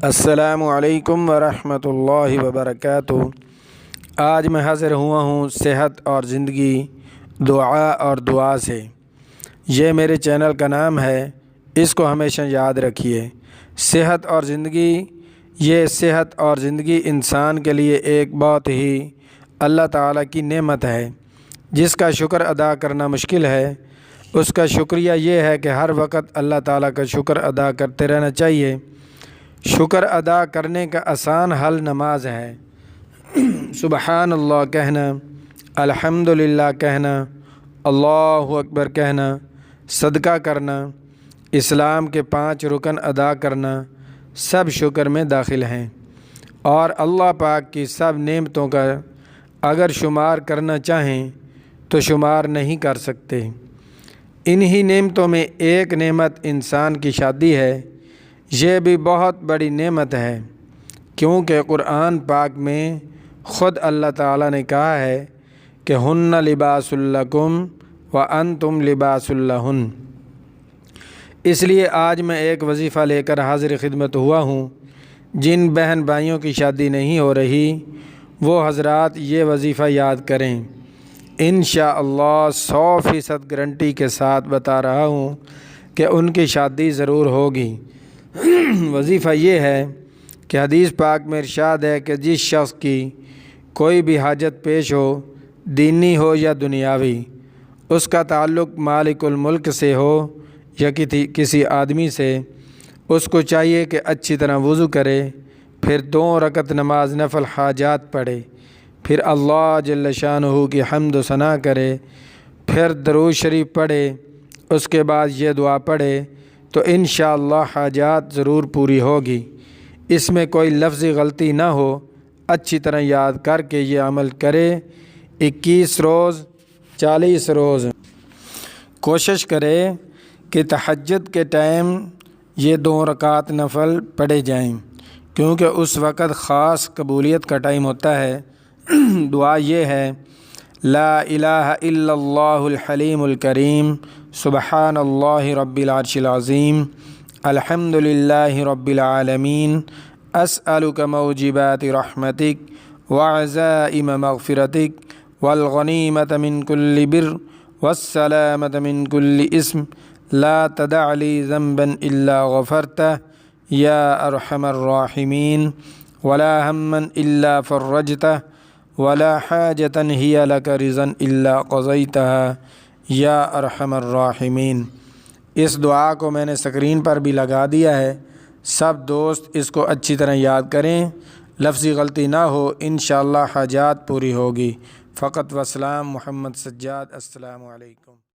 السلام علیکم ورحمۃ اللہ وبرکاتہ۔ آج میں حاضر ہوا ہوں صحت اور زندگی دعا اور دعا سے۔ یہ میرے چینل کا نام ہے، اس کو ہمیشہ یاد رکھیے۔ صحت اور زندگی، یہ صحت اور زندگی انسان کے لیے ایک بہت ہی اللہ تعالیٰ کی نعمت ہے، جس کا شکر ادا کرنا مشکل ہے۔ اس کا شکریہ یہ ہے کہ ہر وقت اللہ تعالیٰ کا شکر ادا کرتے رہنا چاہیے۔ شکر ادا کرنے کا آسان حل نماز ہے۔ سبحان اللہ کہنا، الحمدللہ کہنا، اللہ اکبر کہنا، صدقہ کرنا، اسلام کے 5 رکن ادا کرنا، سب شکر میں داخل ہیں، اور اللہ پاک کی سب نعمتوں کا اگر شمار کرنا چاہیں تو شمار نہیں کر سکتے۔ انہی نعمتوں میں ایک نعمت انسان کی شادی ہے۔ یہ بھی بہت بڑی نعمت ہے، کیونکہ قرآن پاک میں خود اللہ تعالیٰ نے کہا ہے کہ ہن لباس لکم وانتم لباس لہن۔ اس لیے آج میں ایک وظیفہ لے کر حاضر خدمت ہوا ہوں۔ جن بہن بھائیوں کی شادی نہیں ہو رہی، وہ حضرات یہ وظیفہ یاد کریں۔ انشاءاللہ 100% گارنٹی کے ساتھ بتا رہا ہوں کہ ان کی شادی ضرور ہوگی۔ وظیفہ یہ ہے کہ حدیث پاک میں ارشاد ہے کہ جس شخص کی کوئی بھی حاجت پیش ہو، دینی ہو یا دنیاوی، اس کا تعلق مالک الملک سے ہو یا کسی آدمی سے، اس کو چاہیے کہ اچھی طرح وضو کرے، پھر 2 رکعت نماز نفل حاجات پڑھے، پھر اللہ جل شانہ کی حمد و ثنا کرے، پھر درود شریف پڑھے، اس کے بعد یہ دعا پڑھے تو انشاءاللہ حاجات ضرور پوری ہوگی۔ اس میں کوئی لفظی غلطی نہ ہو۔ اچھی طرح یاد کر کے یہ عمل کرے۔ 21 روز 40 روز کوشش کرے کہ تہجد کے ٹائم یہ 2 رکعت نفل پڑھے جائیں، کیونکہ اس وقت خاص قبولیت کا ٹائم ہوتا ہے۔ دعا یہ ہے، لا الہ الا اللہ الحلیم الکریم، سبحان اللہ رب العرش العظیم، الحمد للہ رب العالمین، اسألک موجبات رحمتک وعزائم مغفرتک والغنیمۃ من کل بر والسلامۃ من کل اسم، لا تدع لی ذنبا الا غفرتہ یا ارحم الراحمین، ولا ہما الا فرجتہ، ولا حاجۃ ہی لک رضا الا قضیتہا یا ارحم الراحمین۔ اس دعا کو میں نے اسکرین پر بھی لگا دیا ہے۔ سب دوست اس کو اچھی طرح یاد کریں، لفظی غلطی نہ ہو، انشاءاللہ حاجات پوری ہوگی۔ فقط وسلام، محمد سجاد۔ السلام علیکم۔